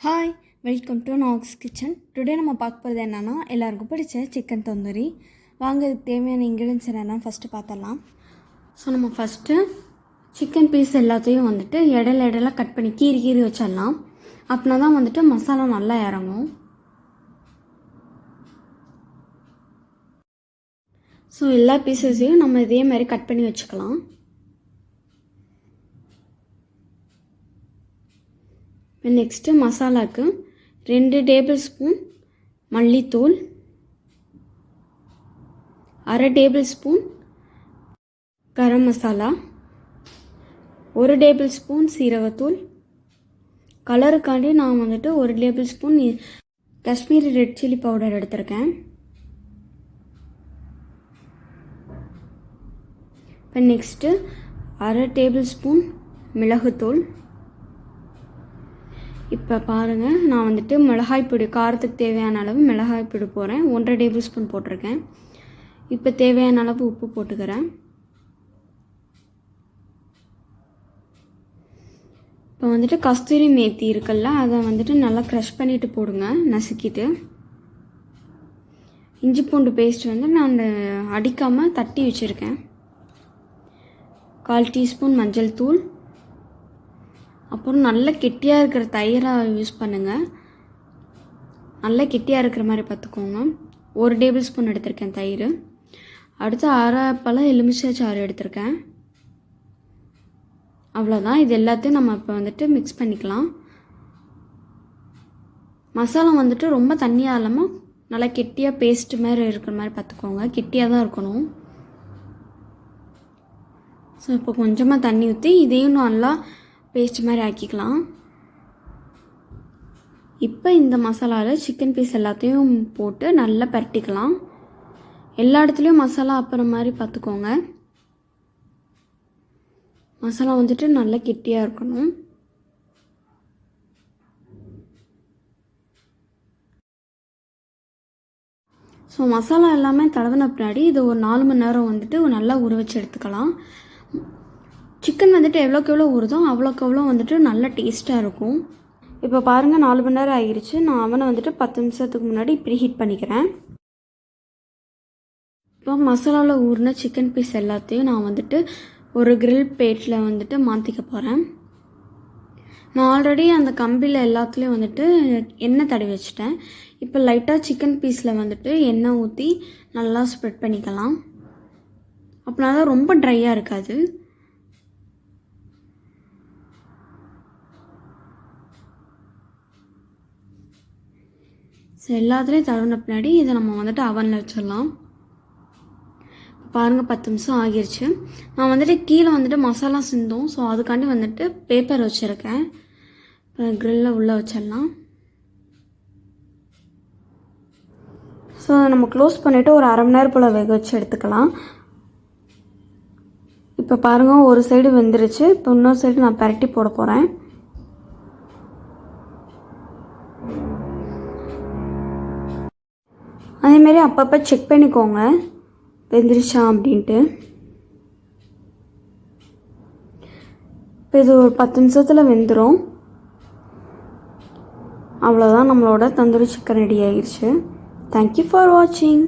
Hi, welcome to knocks kitchen. Today நம்ம பார்க்க போகிறது என்னென்னா, எல்லாருக்கும் பிடிச்ச சிக்கன் தந்தூரி. வாங்க, இதுக்கு தேவையான இன்க்ரீடியன்ஸ் என்னென்னா ஃபஸ்ட்டு பார்த்தலாம். ஸோ நம்ம ஃபஸ்ட்டு சிக்கன் பீஸ் எல்லாத்தையும் வந்துட்டு இடையில கட் பண்ணி கீறி வச்சிடலாம். அப்படின்னா தான் வந்துட்டு மசாலா நல்லா இறங்கும். ஸோ எல்லா பீஸஸையும் நம்ம இதே மாதிரி கட் பண்ணி வச்சுக்கலாம். நெக்ஸ்ட்டு மசாலாவுக்கு 2 டேபிள் ஸ்பூன் மல்லித்தூள், 1/2 table spoon garam masala, 1 table spoon சீரகத்தூள், கலருக்காண்டி நான் வந்துட்டு 1 table spoon Kashmiri red chilli powder எடுத்திருக்கேன். இப்போ நெக்ஸ்ட்டு 1/2 டேபிள் ஸ்பூன் மிளகுத்தூள். இப்போ பாருங்கள், நான் வந்துட்டு மிளகாய் பொடி, காரத்துக்கு தேவையான அளவு மிளகாய் பொடி போடுறேன். 1/2 டேபிள் ஸ்பூன் போட்டிருக்கேன். இப்போ தேவையான அளவு உப்பு போட்டுக்கிறேன். இப்போ வந்துட்டு கஸ்தூரி மேத்தி இருக்குல்ல, அதை வந்துட்டு நல்லா க்ரஷ் பண்ணிவிட்டு போடுங்க, நசுக்கிட்டு. இஞ்சி பூண்டு பேஸ்ட் வந்து நான் அடிக்காமல் தட்டி வச்சுருக்கேன். 1/4 டீஸ்பூன் மஞ்சள் தூள். அப்புறம் நல்ல கெட்டியாக இருக்கிற தயிராக யூஸ் பண்ணுங்கள். நல்லா கெட்டியாக இருக்கிற மாதிரி பார்த்துக்கோங்க. 1 டேபிள் ஸ்பூன் எடுத்திருக்கேன் தயிர். அடுத்து 1/2 பழம் எலுமிச்சை சாறு எடுத்திருக்கேன். அவ்வளோதான். இது எல்லாத்தையும் நம்ம இப்போ வந்துட்டு மிக்ஸ் பண்ணிக்கலாம். மசாலா வந்துட்டு ரொம்ப தண்ணியாக இல்லாமல் நல்லா கெட்டியாக பேஸ்ட் மாதிரி இருக்கிற மாதிரி பார்த்துக்கோங்க. கெட்டியாக தான் இருக்கணும். ஸோ இப்போ கொஞ்சமாக தண்ணி ஊற்றி இதையும் நல்லா பேஸ்ட் மாதிரி ஆக்கிக்கலாம். இப்போ இந்த மசாலாவில் சிக்கன் பீஸ் எல்லாத்தையும் போட்டு நல்லா பரட்டிக்கலாம். எல்லா இடத்துலையும் மசாலா அப்புறம் மாதிரி பார்த்துக்கோங்க. மசாலா வந்துட்டு நல்லா கெட்டியாக இருக்கணும். ஸோ மசாலா எல்லாமே தடவின பின்னாடி இது ஒரு 4 மணி நேரம் வந்துட்டு நல்லா ஊற வச்சு எடுத்துக்கலாம். சிக்கன் வந்துட்டு எவ்வளோக்கு எவ்வளோ ஊறுதோ அவ்வளோக்கு எவ்வளோ வந்துட்டு நல்ல டேஸ்ட்டாக இருக்கும். இப்போ பாருங்கள், 4 மணி நேரம் ஆகிருச்சு. நான் அவனை வந்துட்டு 10 நிமிஷத்துக்கு முன்னாடி இப்படி ஹீட் பண்ணிக்கிறேன். இப்போ மசாலாவில் ஊறின சிக்கன் பீஸ் எல்லாத்தையும் நான் வந்துட்டு ஒரு கிரில் பிளேட்டில் வந்துட்டு மாற்றிக்க போகிறேன். நான் ஆல்ரெடி அந்த கம்பியில் எல்லாத்துலேயும் வந்துட்டு எண்ணெய் தடவி வச்சுட்டேன். இப்போ லைட்டாக சிக்கன் பீஸில் வந்துட்டு எண்ணெய் ஊற்றி நல்லா ஸ்ப்ரெட் பண்ணிக்கலாம். அப்படின்னா தான் ரொம்ப ட்ரையாக இருக்காது. ஸோ எல்லாத்துலேயும் தடவின பின்னாடி இதை நம்ம வந்துட்டு அவனில் வச்சிடலாம். பாருங்கள், 10 நிமிஷம் ஆகிருச்சு. நான் வந்துட்டு கீழே வந்துட்டு மசாலா சிந்தோம். ஸோ அதுக்காண்டி வந்துட்டு பேப்பர் வச்சுருக்கேன். இப்போ க்ரில்லில் உள்ளே வச்சிடலாம். ஸோ நம்ம க்ளோஸ் பண்ணிவிட்டு ஒரு 1/2 மணி நேரம் போல் வேக வச்சு எடுத்துக்கலாம். இப்போ பாருங்கள், ஒரு சைடு வெந்துருச்சு. இப்போ இன்னொரு சைடு நான் பரட்டி போட போகிறேன். அதேமாரி அப்பப்போ செக் பண்ணிக்கோங்க வெந்துருச்சா அப்படின்ட்டு. இப்போ இது ஒரு 10 நிமிஷத்தில் வெந்துடும். அவ்வளோதான், நம்மளோட தந்தூரி சிக்கன் ரெடி ஆகிடுச்சு. தேங்க்யூ ஃபார் வாட்சிங்.